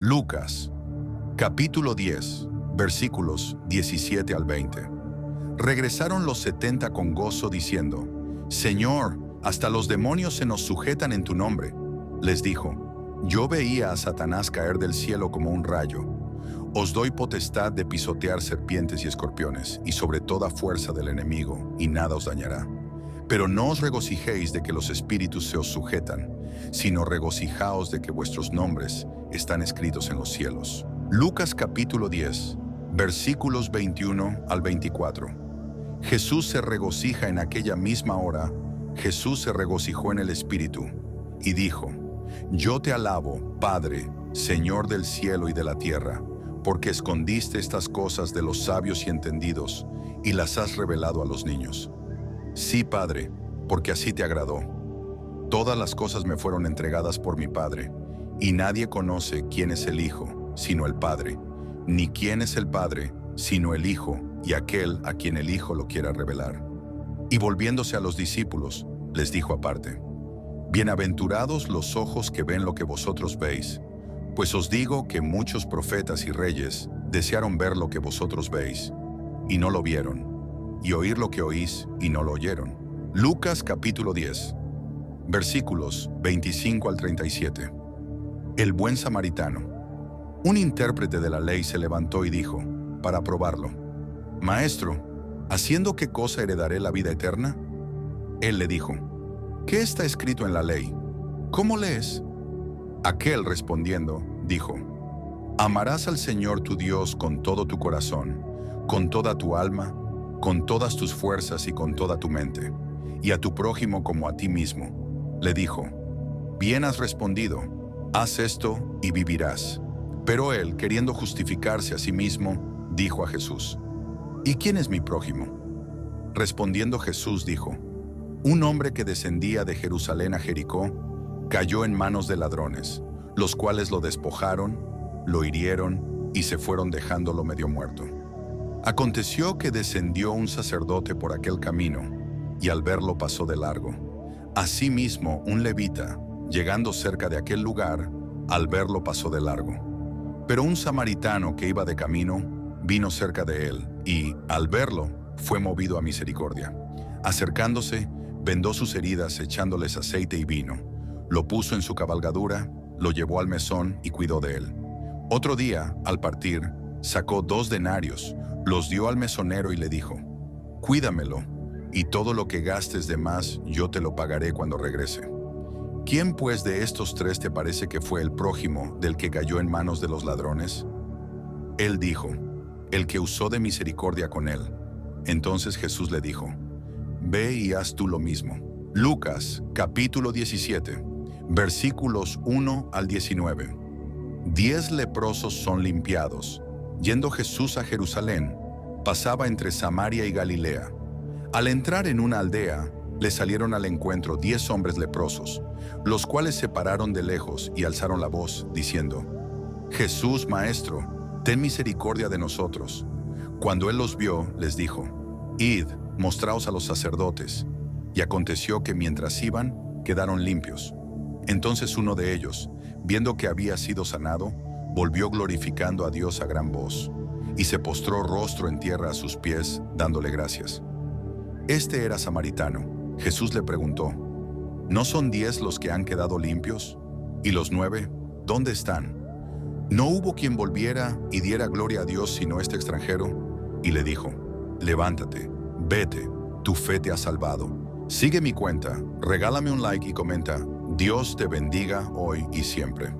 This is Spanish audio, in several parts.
Lucas, capítulo 10, versículos 17 al 20. Regresaron los 70 con gozo diciendo: Señor, hasta los demonios se nos sujetan en tu nombre. Les dijo: Yo veía a Satanás caer del cielo como un rayo. Os doy potestad de pisotear serpientes y escorpiones, y sobre toda fuerza del enemigo, y nada os dañará. Pero no os regocijéis de que los espíritus se os sujetan, sino regocijaos de que vuestros nombres están escritos en los cielos. Lucas capítulo 10, versículos 21 al 24. Jesús se regocija en aquella misma hora. Jesús se regocijó en el Espíritu y dijo: Yo te alabo, Padre, Señor del cielo y de la tierra, porque escondiste estas cosas de los sabios y entendidos y las has revelado a los niños. Sí, Padre, porque así te agradó. Todas las cosas me fueron entregadas por mi Padre, y nadie conoce quién es el Hijo, sino el Padre, ni quién es el Padre, sino el Hijo, y aquel a quien el Hijo lo quiera revelar. Y volviéndose a los discípulos, les dijo aparte: Bienaventurados los ojos que ven lo que vosotros veis, pues os digo que muchos profetas y reyes desearon ver lo que vosotros veis, y no lo vieron, y oír lo que oís, y no lo oyeron. Lucas capítulo 10, versículos 25 al 37. El buen samaritano. Un intérprete de la ley se levantó y dijo, para probarlo: Maestro, ¿haciendo qué cosa heredaré la vida eterna? Él le dijo: ¿Qué está escrito en la ley? ¿Cómo lees? Aquel respondiendo, dijo: Amarás al Señor tu Dios con todo tu corazón, con toda tu alma, con todas tus fuerzas y con toda tu mente, y a tu prójimo como a ti mismo. Le dijo: Bien has respondido, haz esto y vivirás. Pero él, queriendo justificarse a sí mismo, dijo a Jesús: ¿Y quién es mi prójimo? Respondiendo Jesús dijo: Un hombre que descendía de Jerusalén a Jericó cayó en manos de ladrones, los cuales lo despojaron, lo hirieron y se fueron dejándolo medio muerto. Aconteció que descendió un sacerdote por aquel camino, y al verlo pasó de largo. Asimismo, un levita, llegando cerca de aquel lugar, al verlo pasó de largo. Pero un samaritano que iba de camino, vino cerca de él, y, al verlo, fue movido a misericordia. Acercándose, vendó sus heridas echándoles aceite y vino. Lo puso en su cabalgadura, lo llevó al mesón y cuidó de él. Otro día, al partir, sacó 2 denarios, los dio al mesonero y le dijo: Cuídamelo, y todo lo que gastes de más yo te lo pagaré cuando regrese. ¿Quién pues de estos 3 te parece que fue el prójimo del que cayó en manos de los ladrones? Él dijo: El que usó de misericordia con él. Entonces Jesús le dijo: Ve y haz tú lo mismo. Lucas capítulo 17, versículos 1 al 19. 10 leprosos son limpiados. Yendo Jesús a Jerusalén, pasaba entre Samaria y Galilea. Al entrar en una aldea, le salieron al encuentro 10 hombres leprosos, los cuales se pararon de lejos y alzaron la voz, diciendo: Jesús, Maestro, ten misericordia de nosotros. Cuando él los vio, les dijo: Id, mostraos a los sacerdotes. Y aconteció que mientras iban, quedaron limpios. Entonces uno de ellos, viendo que había sido sanado, volvió glorificando a Dios a gran voz, y se postró rostro en tierra a sus pies, dándole gracias. Este era samaritano. Jesús le preguntó: ¿No son 10 los que han quedado limpios? ¿Y los 9, dónde están? ¿No hubo quien volviera y diera gloria a Dios sino este extranjero? Y le dijo: Levántate, vete, tu fe te ha salvado. Sigue mi cuenta, regálame un like y comenta: Dios te bendiga hoy y siempre.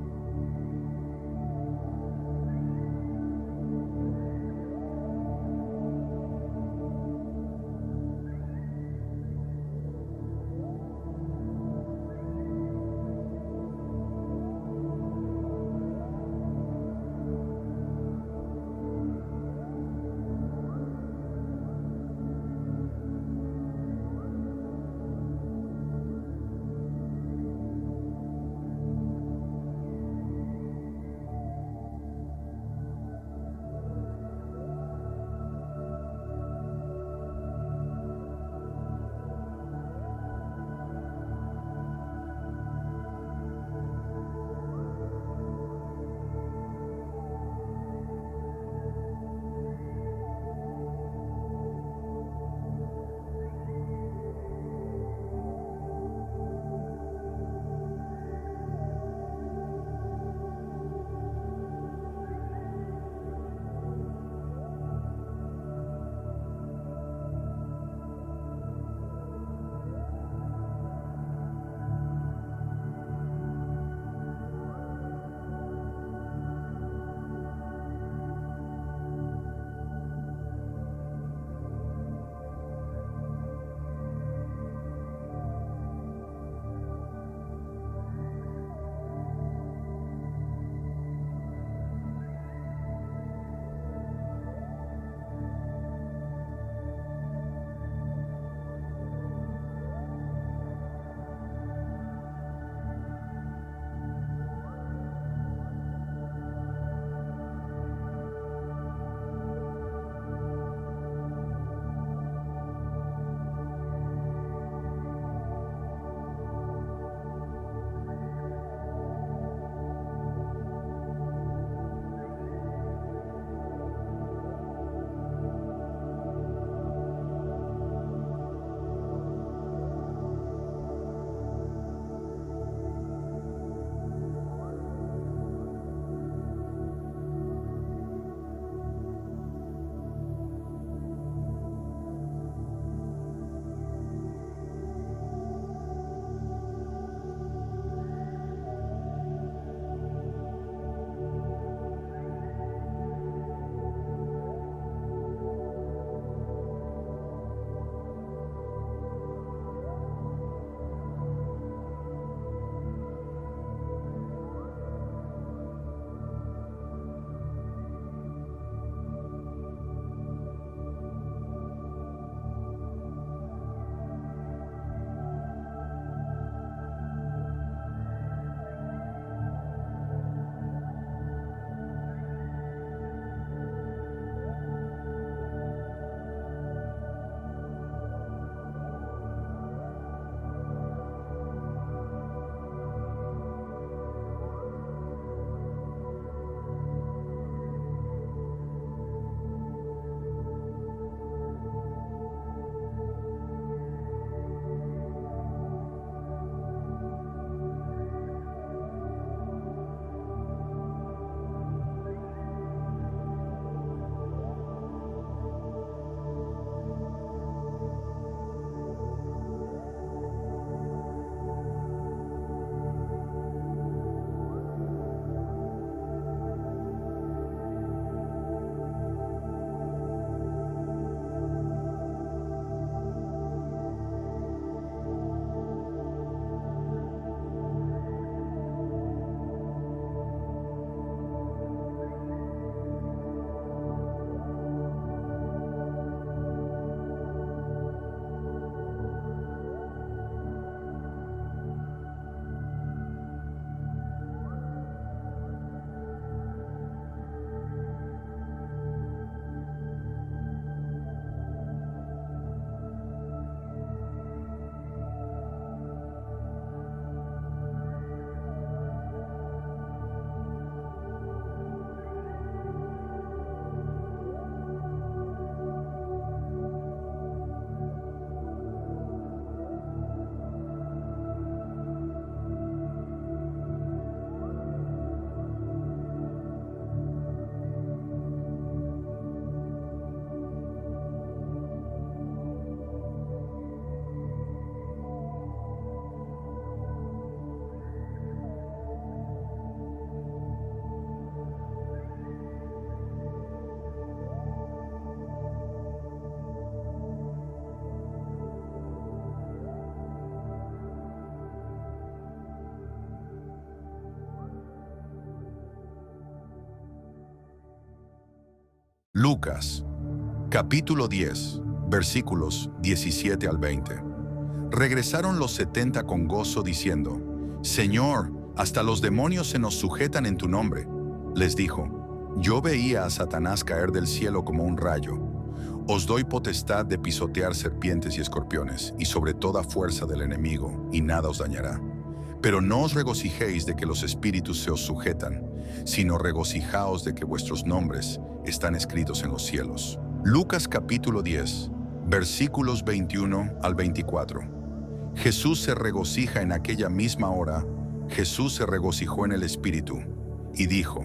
Lucas, capítulo 10, versículos 17 al 20. Regresaron los 70 con gozo diciendo, Señor, hasta los demonios se nos sujetan en tu nombre. Les dijo, yo veía a Satanás caer del cielo como un rayo. Os doy potestad de pisotear serpientes y escorpiones, y sobre toda fuerza del enemigo, y nada os dañará. Pero no os regocijéis de que los espíritus se os sujetan, sino regocijaos de que vuestros nombres están escritos en los cielos. Lucas capítulo 10, versículos 21 al 24. Jesús se regocija en aquella misma hora. Jesús se regocijó en el Espíritu, y dijo,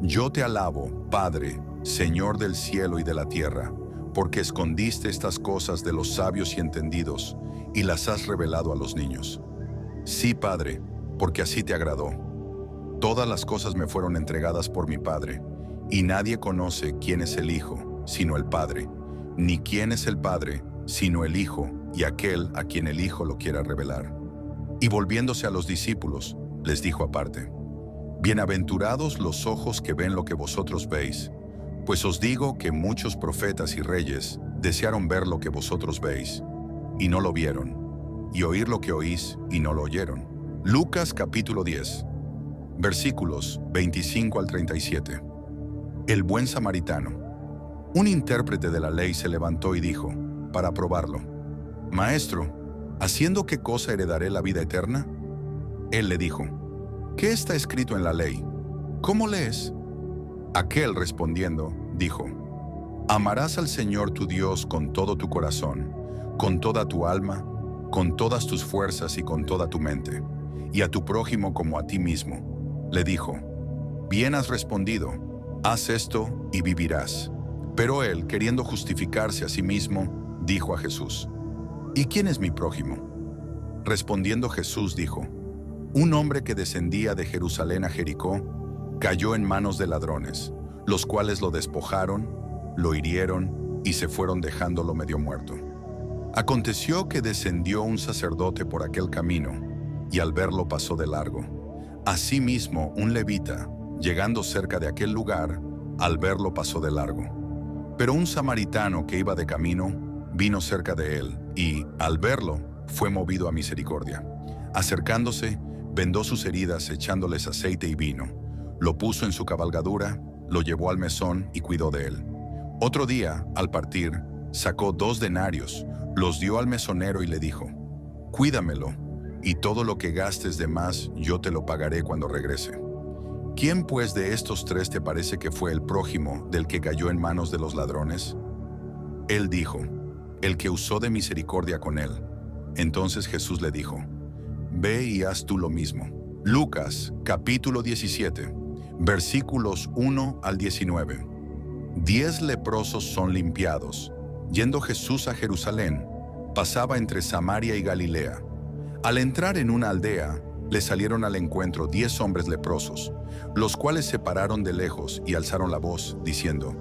Yo te alabo, Padre, Señor del cielo y de la tierra, porque escondiste estas cosas de los sabios y entendidos, y las has revelado a los niños. Sí, Padre, porque así te agradó. Todas las cosas me fueron entregadas por mi Padre, y nadie conoce quién es el Hijo, sino el Padre, ni quién es el Padre, sino el Hijo, y aquel a quien el Hijo lo quiera revelar. Y volviéndose a los discípulos, les dijo aparte, Bienaventurados los ojos que ven lo que vosotros veis, pues os digo que muchos profetas y reyes desearon ver lo que vosotros veis, y no lo vieron, y oír lo que oís, y no lo oyeron. Lucas capítulo 10, versículos 25 al 37. El buen samaritano. Un intérprete de la ley se levantó y dijo, para probarlo, Maestro, ¿haciendo qué cosa heredaré la vida eterna? Él le dijo, ¿qué está escrito en la ley? ¿Cómo lees? Aquel respondiendo, dijo, Amarás al Señor tu Dios con todo tu corazón, con toda tu alma, con todas tus fuerzas y con toda tu mente, y a tu prójimo como a ti mismo. Le dijo, Bien has respondido, haz esto y vivirás. Pero él, queriendo justificarse a sí mismo, dijo a Jesús, ¿Y quién es mi prójimo? Respondiendo Jesús dijo, Un hombre que descendía de Jerusalén a Jericó, cayó en manos de ladrones, los cuales lo despojaron, lo hirieron y se fueron dejándolo medio muerto. Aconteció que descendió un sacerdote por aquel camino, y al verlo pasó de largo. Asimismo, un levita, llegando cerca de aquel lugar, al verlo pasó de largo. Pero un samaritano que iba de camino, vino cerca de él, y, al verlo, fue movido a misericordia. Acercándose, vendó sus heridas echándoles aceite y vino. Lo puso en su cabalgadura, lo llevó al mesón y cuidó de él. Otro día, al partir, sacó 2 denarios, los dio al mesonero y le dijo, Cuídamelo, y todo lo que gastes de más yo te lo pagaré cuando regrese. ¿Quién pues de estos 3 te parece que fue el prójimo del que cayó en manos de los ladrones? Él dijo, el que usó de misericordia con él. Entonces Jesús le dijo, Ve y haz tú lo mismo. Lucas, capítulo 17, versículos 1 al 19. 10 leprosos son limpiados. Yendo Jesús a Jerusalén, pasaba entre Samaria y Galilea. Al entrar en una aldea, le salieron al encuentro 10 hombres leprosos, los cuales se pararon de lejos y alzaron la voz, diciendo,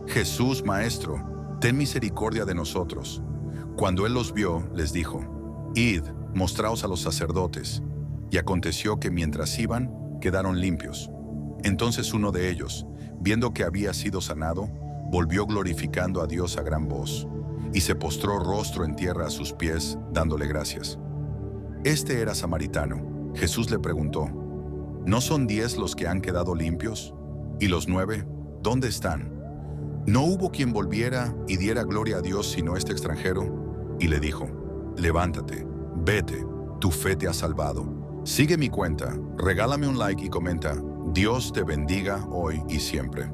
Jesús, Maestro, ten misericordia de nosotros. Cuando él los vio, les dijo, Id, mostraos a los sacerdotes. Y aconteció que mientras iban, quedaron limpios. Entonces uno de ellos, viendo que había sido sanado, volvió glorificando a Dios a gran voz, y se postró rostro en tierra a sus pies, dándole gracias. Este era samaritano. Jesús le preguntó, ¿no son 10 los que han quedado limpios? ¿Y los 9, dónde están? ¿No hubo quien volviera y diera gloria a Dios sino este extranjero? Y le dijo, levántate, vete, tu fe te ha salvado. Sigue mi cuenta, regálame un like y comenta, Dios te bendiga hoy y siempre.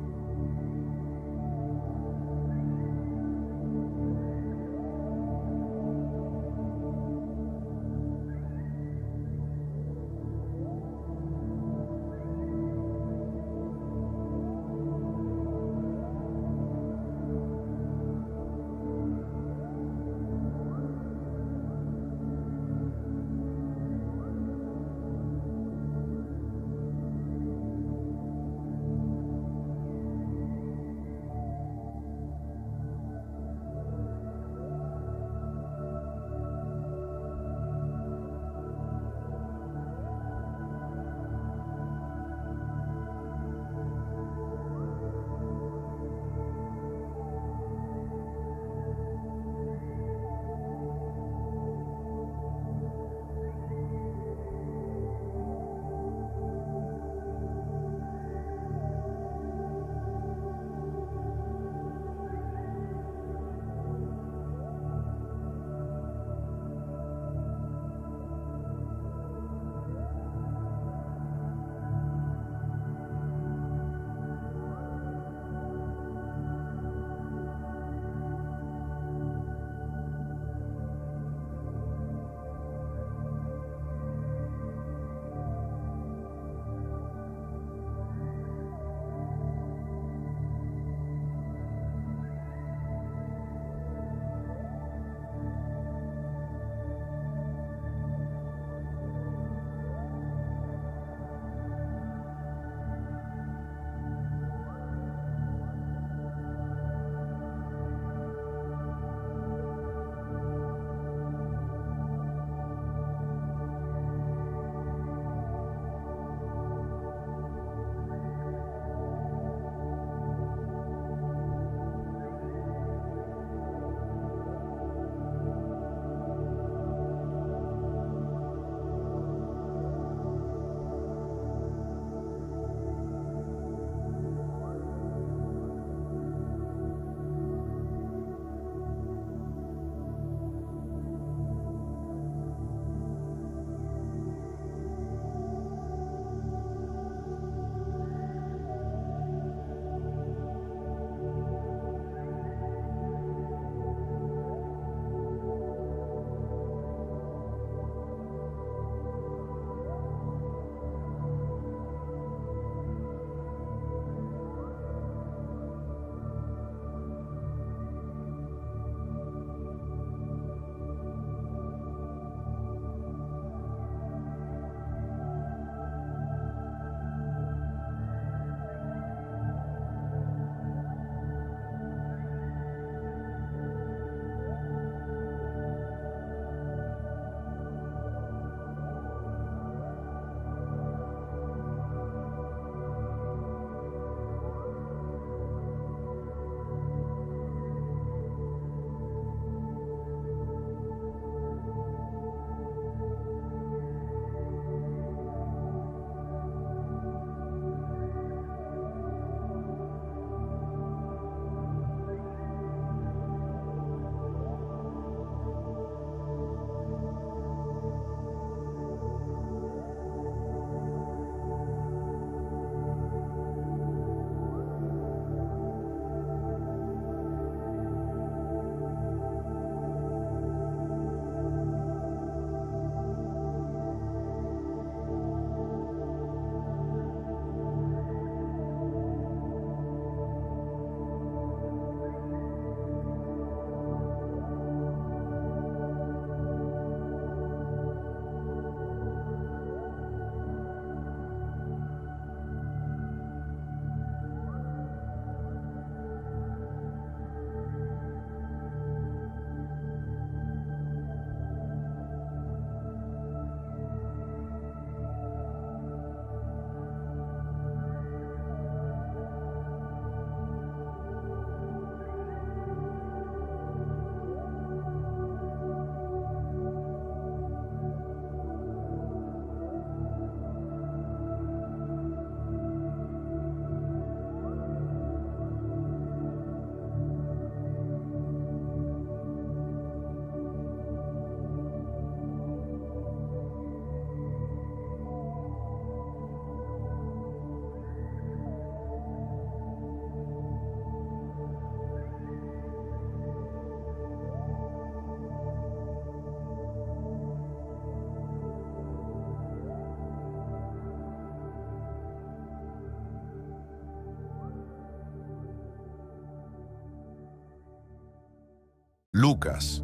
Lucas,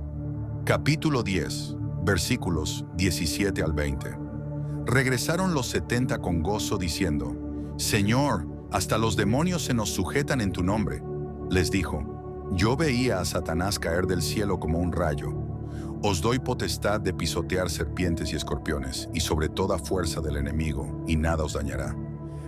capítulo 10, versículos 17 al 20. Regresaron los 70 con gozo diciendo, Señor, hasta los demonios se nos sujetan en tu nombre. Les dijo, yo veía a Satanás caer del cielo como un rayo. Os doy potestad de pisotear serpientes y escorpiones, y sobre toda fuerza del enemigo, y nada os dañará.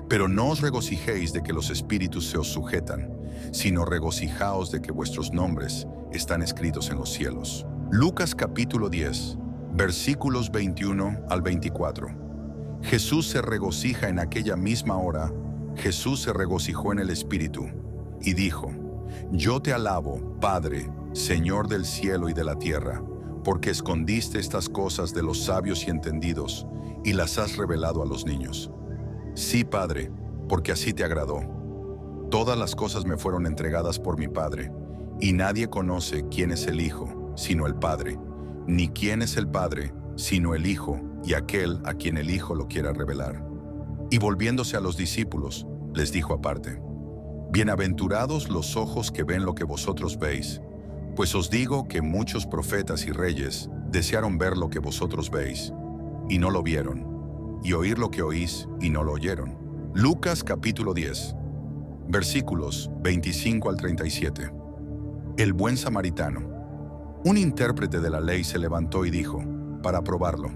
Pero no os regocijéis de que los espíritus se os sujetan, sino regocijaos de que vuestros nombres están escritos en los cielos. Lucas capítulo 10, versículos 21 al 24. Jesús se regocija en aquella misma hora. Jesús se regocijó en el Espíritu, y dijo, Yo te alabo, Padre, Señor del cielo y de la tierra, porque escondiste estas cosas de los sabios y entendidos, y las has revelado a los niños. Sí, Padre, porque así te agradó. Todas las cosas me fueron entregadas por mi Padre, y nadie conoce quién es el Hijo, sino el Padre, ni quién es el Padre, sino el Hijo, y aquel a quien el Hijo lo quiera revelar. Y volviéndose a los discípulos, les dijo aparte, Bienaventurados los ojos que ven lo que vosotros veis, pues os digo que muchos profetas y reyes desearon ver lo que vosotros veis, y no lo vieron, y oír lo que oís, y no lo oyeron. Lucas capítulo 10, versículos 25 al 37. El buen samaritano. Un intérprete de la ley se levantó y dijo, para probarlo,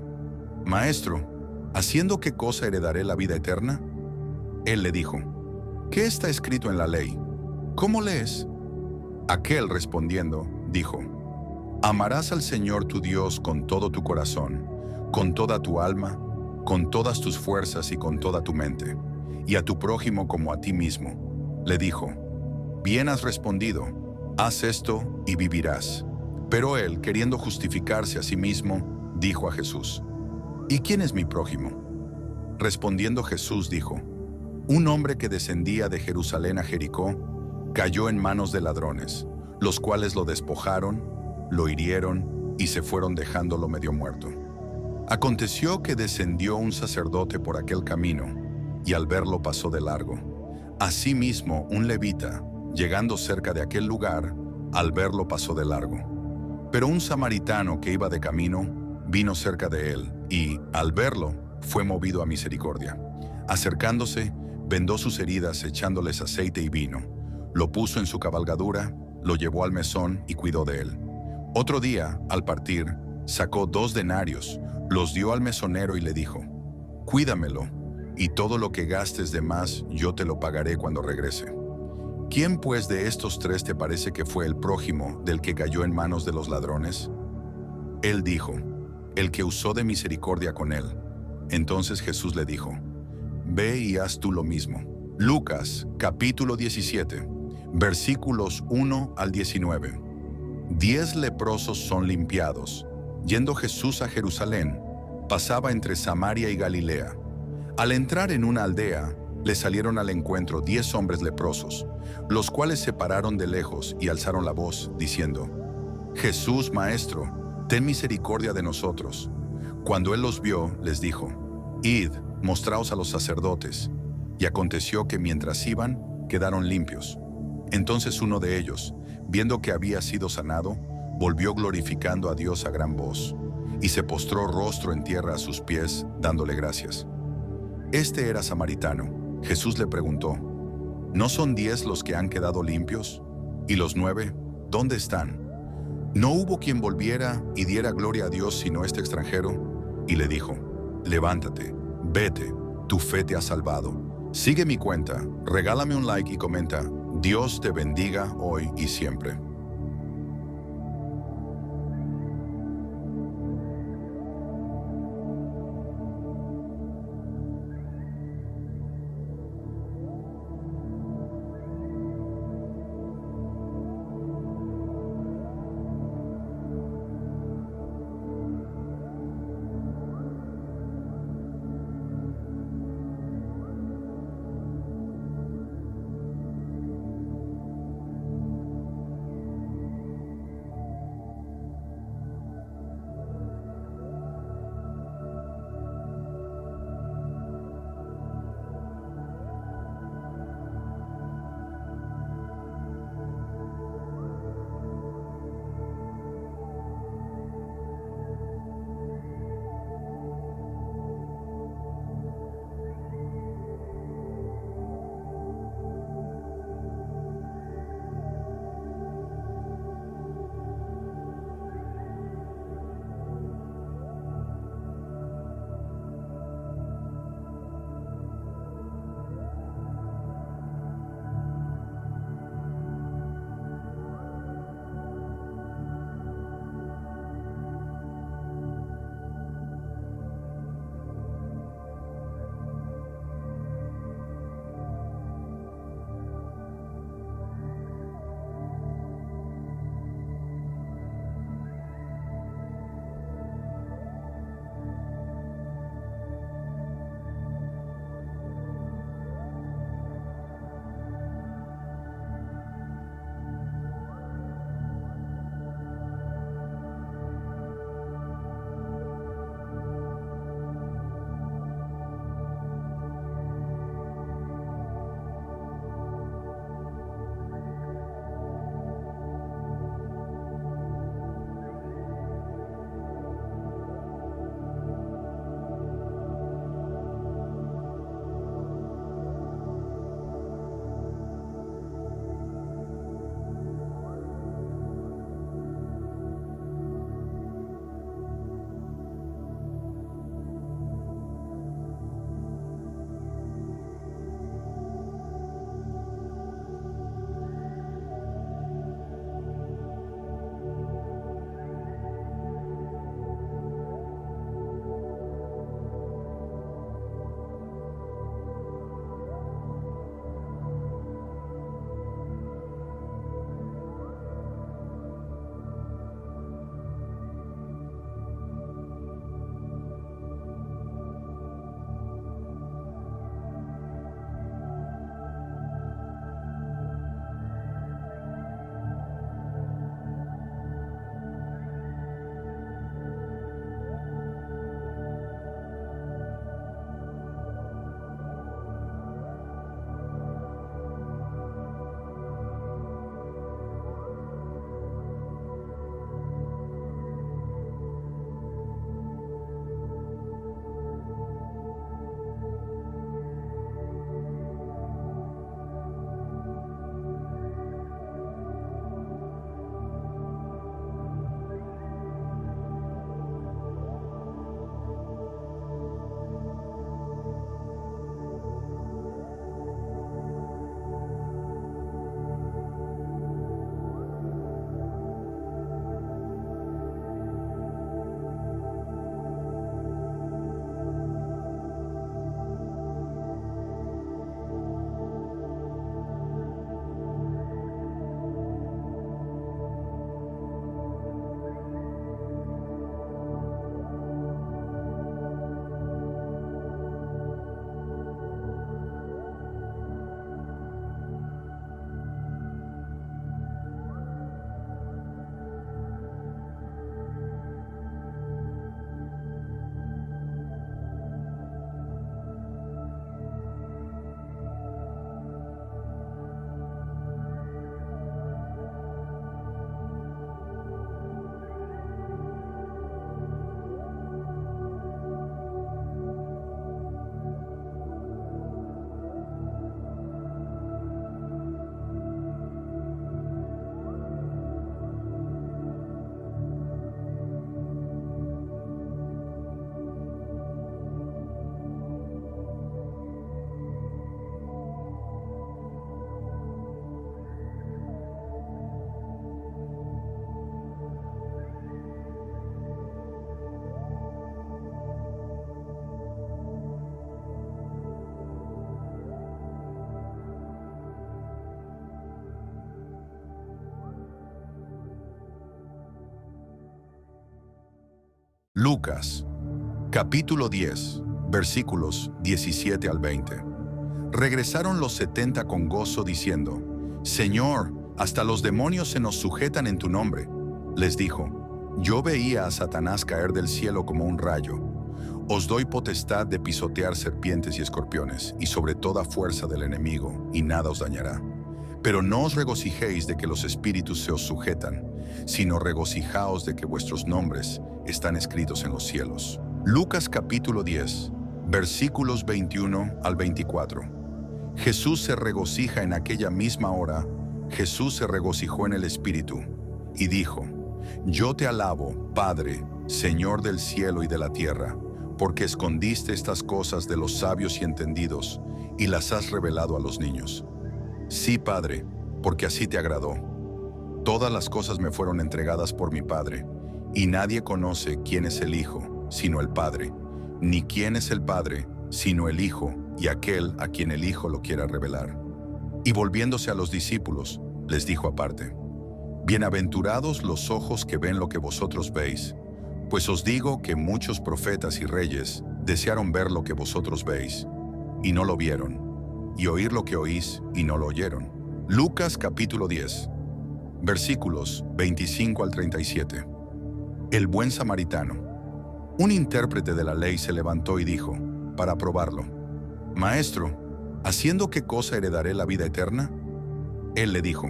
Maestro, ¿haciendo qué cosa heredaré la vida eterna? Él le dijo, ¿qué está escrito en la ley? ¿Cómo lees? Aquel respondiendo, dijo, Amarás al Señor tu Dios con todo tu corazón, con toda tu alma, con todas tus fuerzas y con toda tu mente, y a tu prójimo como a ti mismo. Le dijo, Bien has respondido, haz esto y vivirás. Pero él, queriendo justificarse a sí mismo, dijo a Jesús, ¿Y quién es mi prójimo? Respondiendo Jesús dijo, Un hombre que descendía de Jerusalén a Jericó, cayó en manos de ladrones, los cuales lo despojaron, lo hirieron y se fueron dejándolo medio muerto. Aconteció que descendió un sacerdote por aquel camino, y al verlo pasó de largo. Asimismo, un levita, llegando cerca de aquel lugar, al verlo pasó de largo. Pero un samaritano que iba de camino, vino cerca de él, y, al verlo, fue movido a misericordia. Acercándose, vendó sus heridas echándoles aceite y vino. Lo puso en su cabalgadura, lo llevó al mesón y cuidó de él. Otro día, al partir, sacó 2 denarios, los dio al mesonero y le dijo, Cuídamelo, y todo lo que gastes de más yo te lo pagaré cuando regrese. ¿Quién pues de estos 3 te parece que fue el prójimo del que cayó en manos de los ladrones? Él dijo, el que usó de misericordia con él. Entonces Jesús le dijo, Ve y haz tú lo mismo. Lucas, capítulo 17, versículos 1 al 19. 10 leprosos son limpiados. Yendo Jesús a Jerusalén, pasaba entre Samaria y Galilea. Al entrar en una aldea, le salieron al encuentro 10 hombres leprosos, los cuales se pararon de lejos y alzaron la voz, diciendo, Jesús, Maestro, ten misericordia de nosotros. Cuando él los vio, les dijo, Id, mostraos a los sacerdotes. Y aconteció que mientras iban, quedaron limpios. Entonces uno de ellos, viendo que había sido sanado, volvió glorificando a Dios a gran voz, y se postró rostro en tierra a sus pies, dándole gracias. Este era samaritano. Jesús le preguntó, ¿no son 10 los que han quedado limpios? ¿Y los 9, dónde están? ¿No hubo quien volviera y diera gloria a Dios sino este extranjero? Y le dijo, levántate, vete, tu fe te ha salvado. Sigue mi cuenta, regálame un like y comenta, Dios te bendiga hoy y siempre. Lucas, capítulo 10, versículos 17 al 20. Regresaron los 70 con gozo diciendo, Señor, hasta los demonios se nos sujetan en tu nombre. Les dijo, yo veía a Satanás caer del cielo como un rayo. Os doy potestad de pisotear serpientes y escorpiones, y sobre toda fuerza del enemigo, y nada os dañará. Pero no os regocijéis de que los espíritus se os sujetan, sino regocijaos de que vuestros nombres están escritos en los cielos. Lucas capítulo 10, versículos 21 al 24. Jesús se regocija en aquella misma hora. Jesús se regocijó en el Espíritu, y dijo, Yo te alabo, Padre, Señor del cielo y de la tierra, porque escondiste estas cosas de los sabios y entendidos, y las has revelado a los niños. Sí, Padre, porque así te agradó. Todas las cosas me fueron entregadas por mi Padre, y nadie conoce quién es el Hijo, sino el Padre, ni quién es el Padre, sino el Hijo, y aquel a quien el Hijo lo quiera revelar. Y volviéndose a los discípulos, les dijo aparte, Bienaventurados los ojos que ven lo que vosotros veis, pues os digo que muchos profetas y reyes desearon ver lo que vosotros veis, y no lo vieron, y oír lo que oís, y no lo oyeron. Lucas capítulo 10, versículos 25 al 37. El buen samaritano. Un intérprete de la ley se levantó y dijo, para probarlo, Maestro, ¿haciendo qué cosa heredaré la vida eterna? Él le dijo,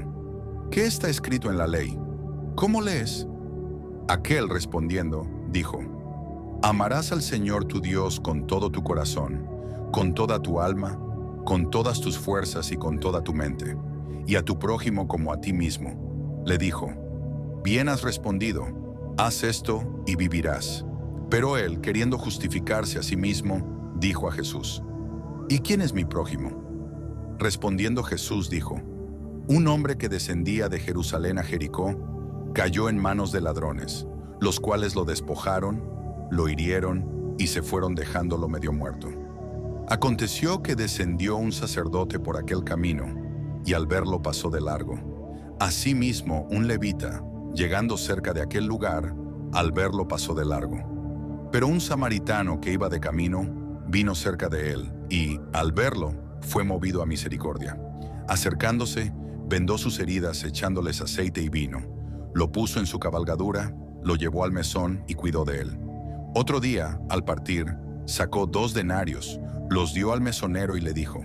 ¿qué está escrito en la ley? ¿Cómo lees? Aquel respondiendo, dijo, Amarás al Señor tu Dios con todo tu corazón, con toda tu alma, con todas tus fuerzas y con toda tu mente, y a tu prójimo como a ti mismo. Le dijo, Bien has respondido, haz esto y vivirás. Pero él, queriendo justificarse a sí mismo, dijo a Jesús, ¿Y quién es mi prójimo? Respondiendo Jesús dijo, Un hombre que descendía de Jerusalén a Jericó, cayó en manos de ladrones, los cuales lo despojaron, lo hirieron y se fueron dejándolo medio muerto. Aconteció que descendió un sacerdote por aquel camino, y al verlo pasó de largo. Asimismo, un levita, llegando cerca de aquel lugar, al verlo pasó de largo. Pero un samaritano que iba de camino, vino cerca de él, y, al verlo, fue movido a misericordia. Acercándose, vendó sus heridas echándoles aceite y vino. Lo puso en su cabalgadura, lo llevó al mesón y cuidó de él. Otro día, al partir, sacó 2 denarios, los dio al mesonero y le dijo,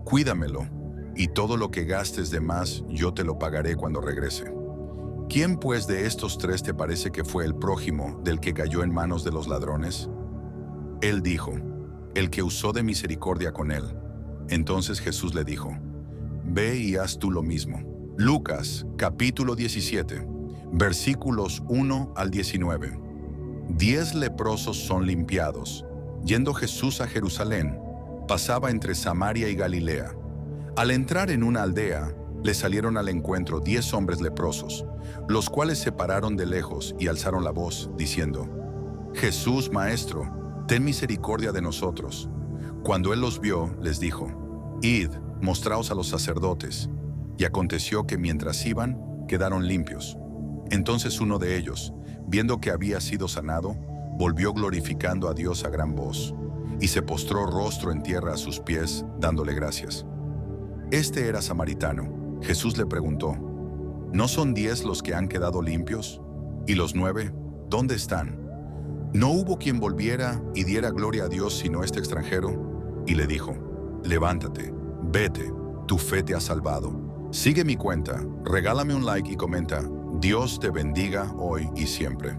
Cuídamelo, y todo lo que gastes de más yo te lo pagaré cuando regrese. ¿Quién pues de estos 3 te parece que fue el prójimo del que cayó en manos de los ladrones? Él dijo, el que usó de misericordia con él. Entonces Jesús le dijo, Ve y haz tú lo mismo. Lucas, capítulo 17, versículos 1 al 19. 10 leprosos son limpiados. Yendo Jesús a Jerusalén, pasaba entre Samaria y Galilea. Al entrar en una aldea, le salieron al encuentro 10 hombres leprosos, los cuales se pararon de lejos y alzaron la voz, diciendo, Jesús, Maestro, ten misericordia de nosotros. Cuando él los vio, les dijo, Id, mostraos a los sacerdotes. Y aconteció que mientras iban, quedaron limpios. Entonces uno de ellos, viendo que había sido sanado, volvió glorificando a Dios a gran voz, y se postró rostro en tierra a sus pies, dándole gracias. Este era samaritano. Jesús le preguntó, ¿no son 10 los que han quedado limpios? ¿Y los 9, dónde están? ¿No hubo quien volviera y diera gloria a Dios sino este extranjero? Y le dijo, levántate, vete, tu fe te ha salvado. Sigue mi cuenta, regálame un like y comenta, Dios te bendiga hoy y siempre.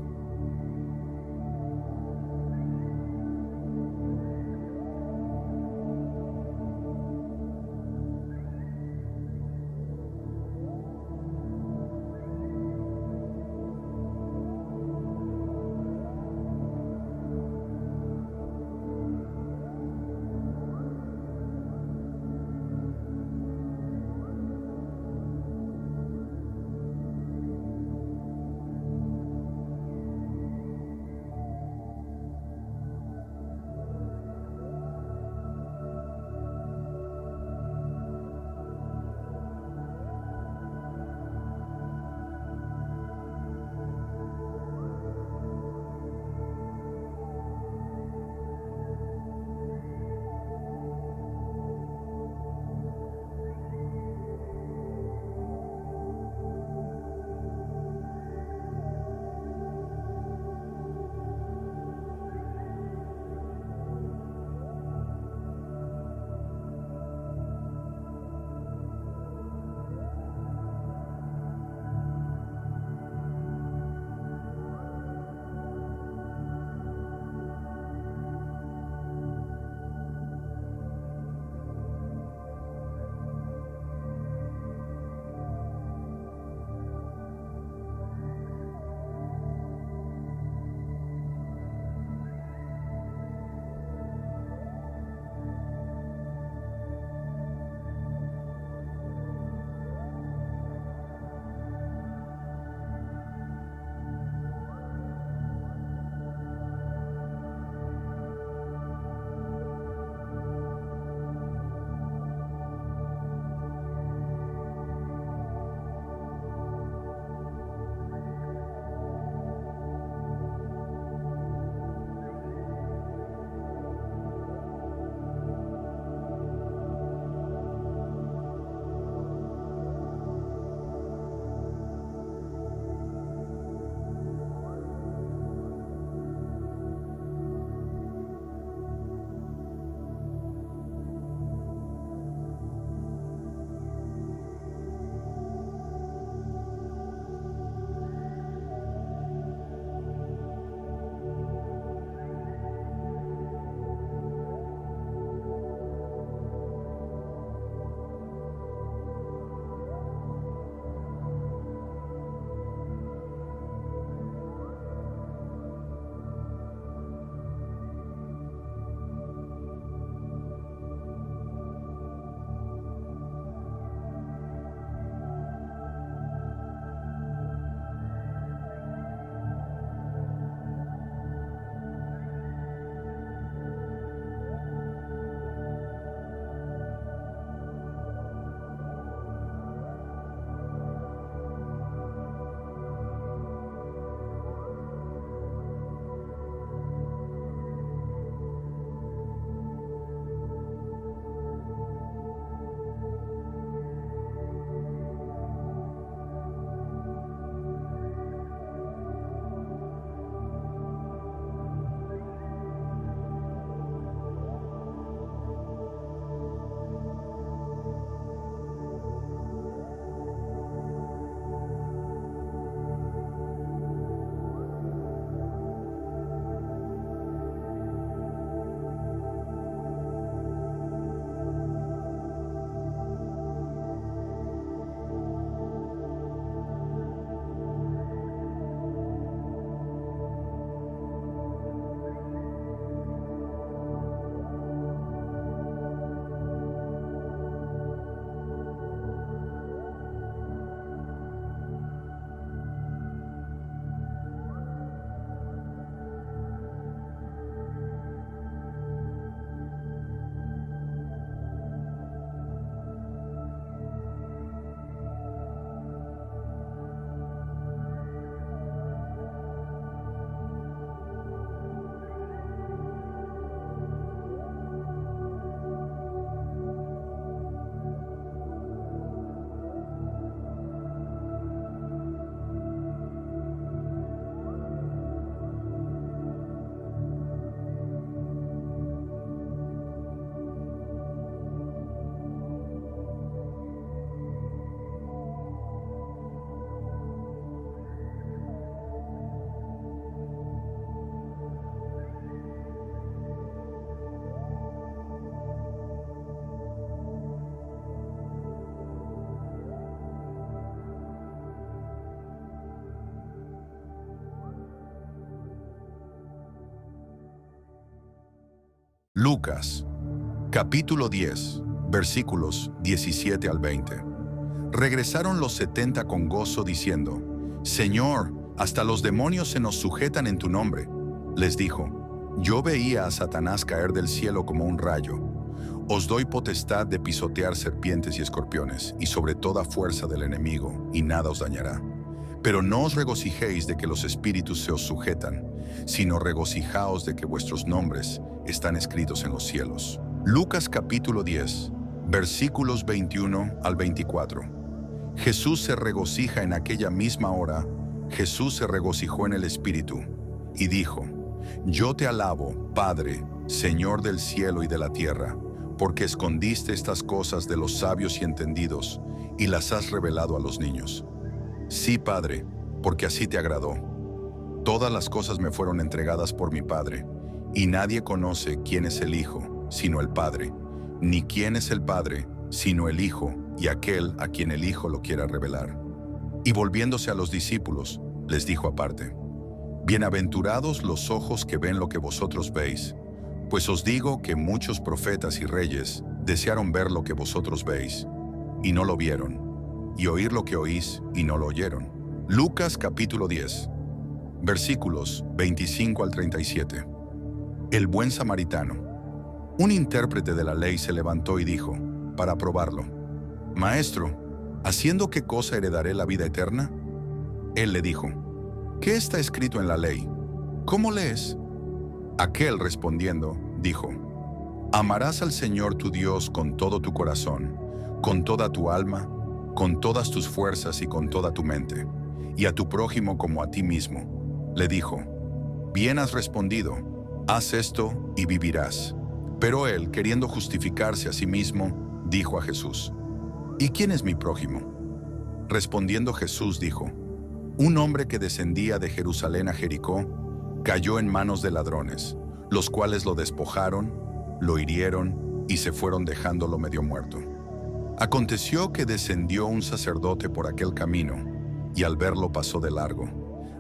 Lucas, capítulo 10, versículos 17 al 20. Regresaron los 70 con gozo diciendo, Señor, hasta los demonios se nos sujetan en tu nombre. Les dijo, yo veía a Satanás caer del cielo como un rayo. Os doy potestad de pisotear serpientes y escorpiones, y sobre toda fuerza del enemigo, y nada os dañará. Pero no os regocijéis de que los espíritus se os sujetan, sino regocijaos de que vuestros nombres están escritos en los cielos. Lucas capítulo 10, versículos 21 al 24. Jesús se regocija en aquella misma hora. Jesús se regocijó en el Espíritu, y dijo, Yo te alabo, Padre, Señor del cielo y de la tierra, porque escondiste estas cosas de los sabios y entendidos, y las has revelado a los niños. Sí, Padre, porque así te agradó. Todas las cosas me fueron entregadas por mi Padre, y nadie conoce quién es el Hijo, sino el Padre, ni quién es el Padre, sino el Hijo, y aquel a quien el Hijo lo quiera revelar. Y volviéndose a los discípulos, les dijo aparte, Bienaventurados los ojos que ven lo que vosotros veis, pues os digo que muchos profetas y reyes desearon ver lo que vosotros veis, y no lo vieron, y oír lo que oís, y no lo oyeron. Lucas capítulo 10, versículos 25 al 37. El buen samaritano. Un intérprete de la ley se levantó y dijo, para probarlo, Maestro, ¿haciendo qué cosa heredaré la vida eterna? Él le dijo, ¿qué está escrito en la ley? ¿Cómo lees? Aquel respondiendo, dijo, Amarás al Señor tu Dios con todo tu corazón, con toda tu alma, con todas tus fuerzas y con toda tu mente, y a tu prójimo como a ti mismo. Le dijo, Bien has respondido, haz esto y vivirás. Pero él, queriendo justificarse a sí mismo, dijo a Jesús, ¿Y quién es mi prójimo? Respondiendo Jesús dijo, Un hombre que descendía de Jerusalén a Jericó, cayó en manos de ladrones, los cuales lo despojaron, lo hirieron y se fueron dejándolo medio muerto. Aconteció que descendió un sacerdote por aquel camino, y al verlo pasó de largo.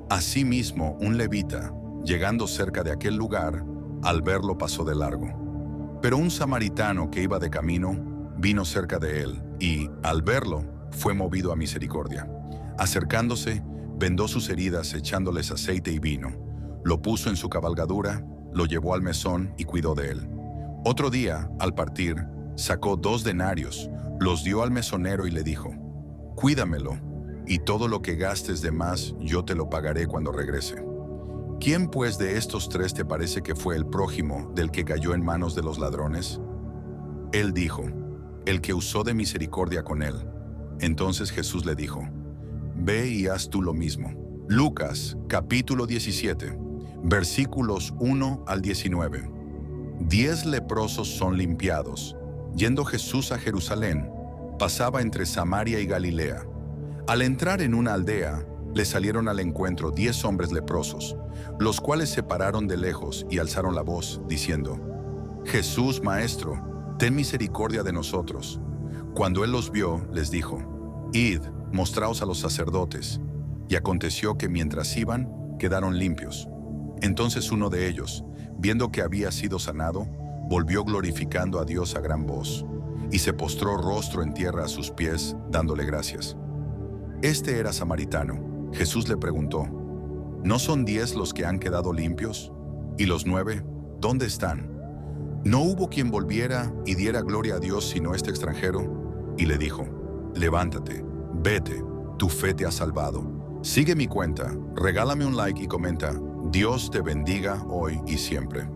Asimismo, un levita, llegando cerca de aquel lugar, al verlo pasó de largo. Pero un samaritano que iba de camino, vino cerca de él, y, al verlo, fue movido a misericordia. Acercándose, vendó sus heridas echándoles aceite y vino. Lo puso en su cabalgadura, lo llevó al mesón y cuidó de él. Otro día, al partir, sacó 2 denarios, los dio al mesonero y le dijo, Cuídamelo, y todo lo que gastes de más yo te lo pagaré cuando regrese. ¿Quién pues de estos 3 te parece que fue el prójimo del que cayó en manos de los ladrones? Él dijo, el que usó de misericordia con él. Entonces Jesús le dijo, Ve y haz tú lo mismo. Lucas, capítulo 17, versículos 1 al 19. 10 leprosos son limpiados. Yendo Jesús a Jerusalén, pasaba entre Samaria y Galilea. Al entrar en una aldea, le salieron al encuentro 10 hombres leprosos, los cuales se pararon de lejos y alzaron la voz, diciendo, Jesús, Maestro, ten misericordia de nosotros. Cuando él los vio, les dijo, Id, mostraos a los sacerdotes. Y aconteció que mientras iban, quedaron limpios. Entonces uno de ellos, viendo que había sido sanado, volvió glorificando a Dios a gran voz, y se postró rostro en tierra a sus pies, dándole gracias. Este era samaritano. Jesús le preguntó, ¿no son 10 los que han quedado limpios? ¿Y los 9, dónde están? ¿No hubo quien volviera y diera gloria a Dios sino este extranjero? Y le dijo, levántate, vete, tu fe te ha salvado. Sigue mi cuenta, regálame un like y comenta, Dios te bendiga hoy y siempre.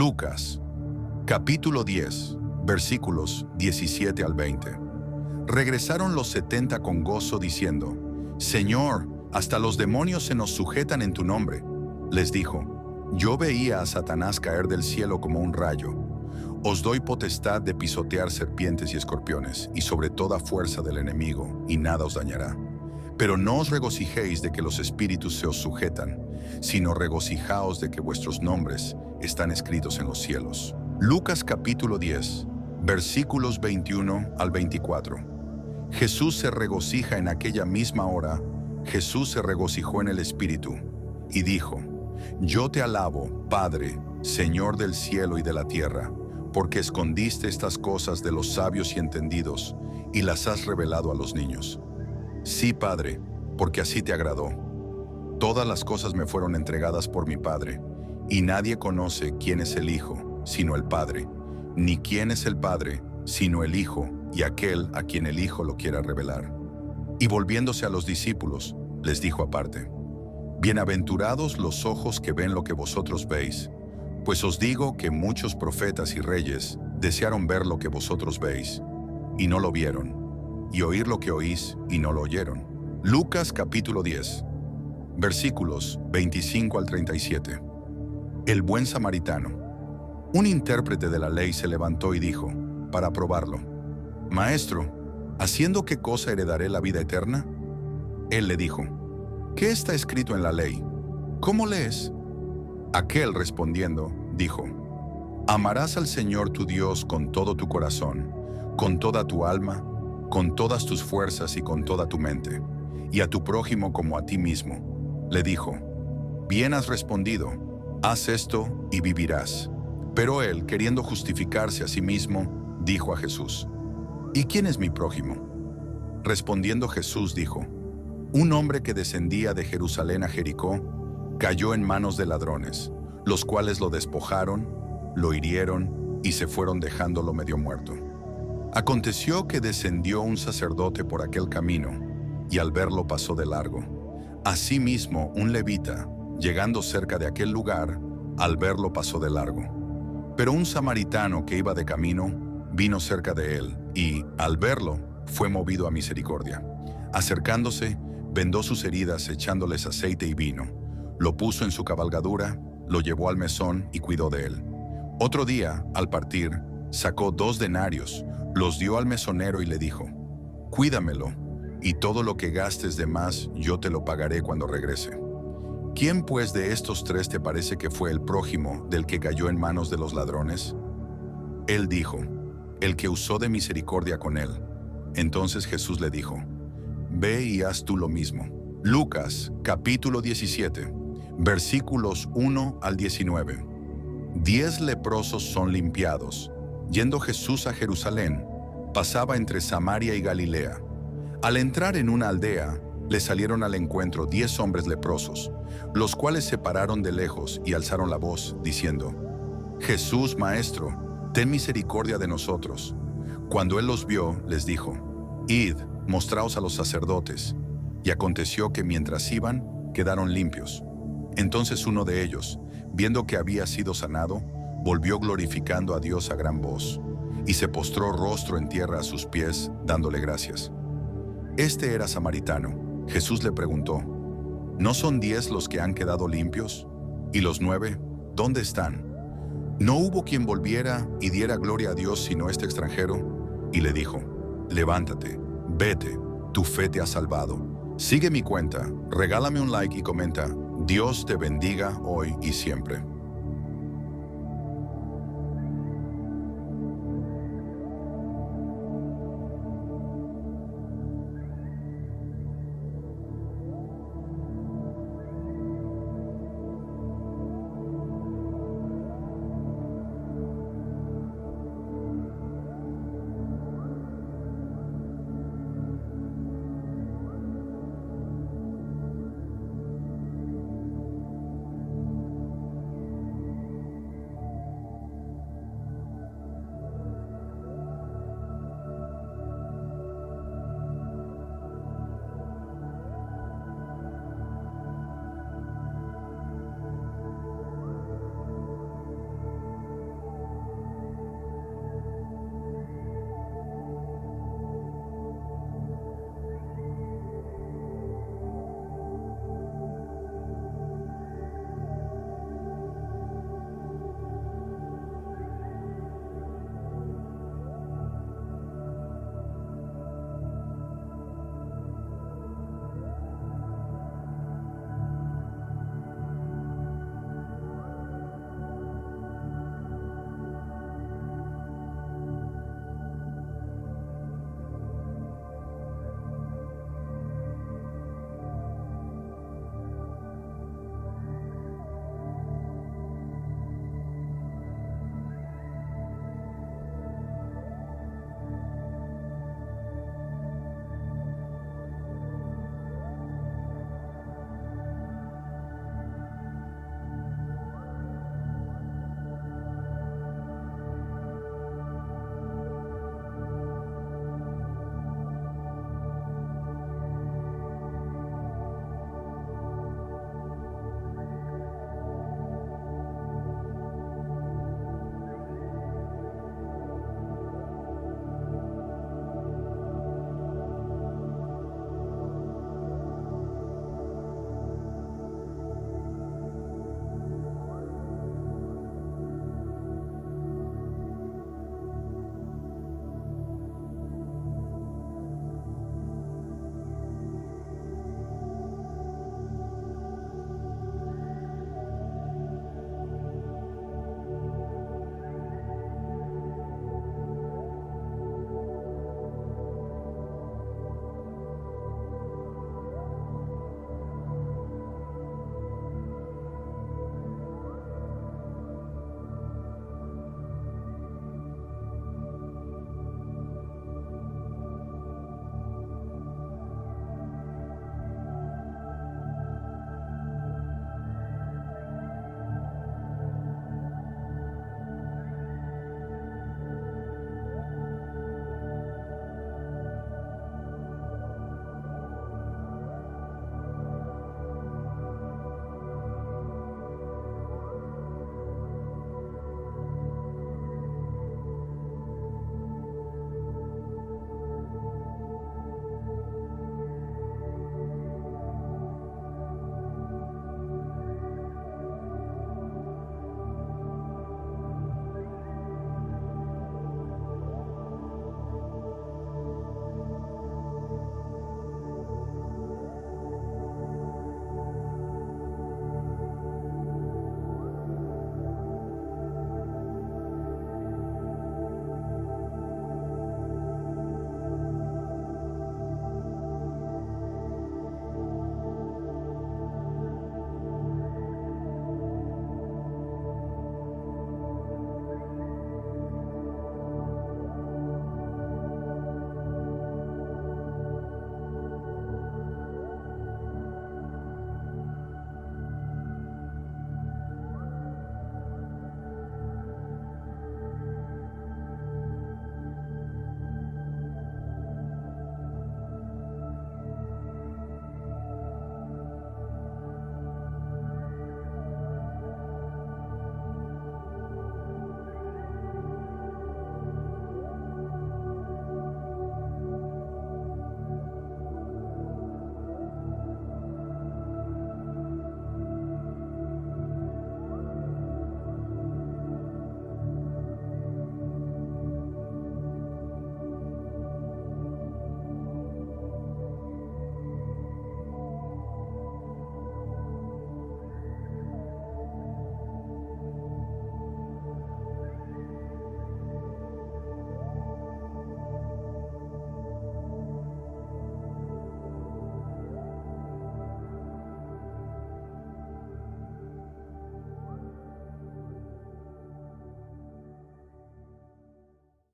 Lucas, capítulo 10, versículos 17 al 20. Regresaron los 70 con gozo diciendo, Señor, hasta los demonios se nos sujetan en tu nombre. Les dijo, yo veía a Satanás caer del cielo como un rayo. Os doy potestad de pisotear serpientes y escorpiones, y sobre toda fuerza del enemigo, y nada os dañará. Pero no os regocijéis de que los espíritus se os sujetan, sino regocijaos de que vuestros nombres están escritos en los cielos. Lucas capítulo 10, versículos 21 al 24. Jesús se regocija en aquella misma hora. Jesús se regocijó en el Espíritu, y dijo, yo te alabo, Padre, Señor del cielo y de la tierra, porque escondiste estas cosas de los sabios y entendidos, y las has revelado a los niños. Sí, Padre, porque así te agradó. Todas las cosas me fueron entregadas por mi Padre, y nadie conoce quién es el Hijo, sino el Padre, ni quién es el Padre, sino el Hijo, y aquel a quien el Hijo lo quiera revelar. Y volviéndose a los discípulos, les dijo aparte, bienaventurados los ojos que ven lo que vosotros veis, pues os digo que muchos profetas y reyes desearon ver lo que vosotros veis, y no lo vieron, y oír lo que oís, y no lo oyeron. Lucas capítulo 10, versículos 25 al 37. El buen samaritano. Un intérprete de la ley se levantó y dijo, para probarlo, Maestro, ¿haciendo qué cosa heredaré la vida eterna? Él le dijo, ¿qué está escrito en la ley? ¿Cómo lees? Aquel respondiendo, dijo, amarás al Señor tu Dios con todo tu corazón, con toda tu alma, con todas tus fuerzas y con toda tu mente, y a tu prójimo como a ti mismo. Le dijo, bien has respondido, haz esto y vivirás. Pero él, queriendo justificarse a sí mismo, dijo a Jesús, ¿y quién es mi prójimo? Respondiendo Jesús dijo, un hombre que descendía de Jerusalén a Jericó, cayó en manos de ladrones, los cuales lo despojaron, lo hirieron y se fueron dejándolo medio muerto. Aconteció que descendió un sacerdote por aquel camino, y al verlo pasó de largo. Asimismo, un levita, llegando cerca de aquel lugar, al verlo pasó de largo. Pero un samaritano que iba de camino, vino cerca de él, y, al verlo, fue movido a misericordia. Acercándose, vendó sus heridas echándoles aceite y vino. Lo puso en su cabalgadura, lo llevó al mesón y cuidó de él. Otro día, al partir, sacó 2 denarios, los dio al mesonero y le dijo, cuídamelo, y todo lo que gastes de más yo te lo pagaré cuando regrese. ¿Quién pues de estos 3 te parece que fue el prójimo del que cayó en manos de los ladrones? Él dijo, el que usó de misericordia con él. Entonces Jesús le dijo, ve y haz tú lo mismo. Lucas capítulo 17, versículos 1 al 19. 10 leprosos son limpiados. Yendo Jesús a Jerusalén, pasaba entre Samaria y Galilea. Al entrar en una aldea, le salieron al encuentro 10 hombres leprosos, los cuales se pararon de lejos y alzaron la voz, diciendo, Jesús, Maestro, ten misericordia de nosotros. Cuando él los vio, les dijo, id, mostraos a los sacerdotes. Y aconteció que mientras iban, quedaron limpios. Entonces uno de ellos, viendo que había sido sanado, volvió glorificando a Dios a gran voz, y se postró rostro en tierra a sus pies, dándole gracias. Este era samaritano. Jesús le preguntó, ¿no son 10 los que han quedado limpios? ¿Y los 9, dónde están? ¿No hubo quien volviera y diera gloria a Dios sino este extranjero? Y le dijo, levántate, vete, tu fe te ha salvado. Sigue mi cuenta, regálame un like y comenta, Dios te bendiga hoy y siempre.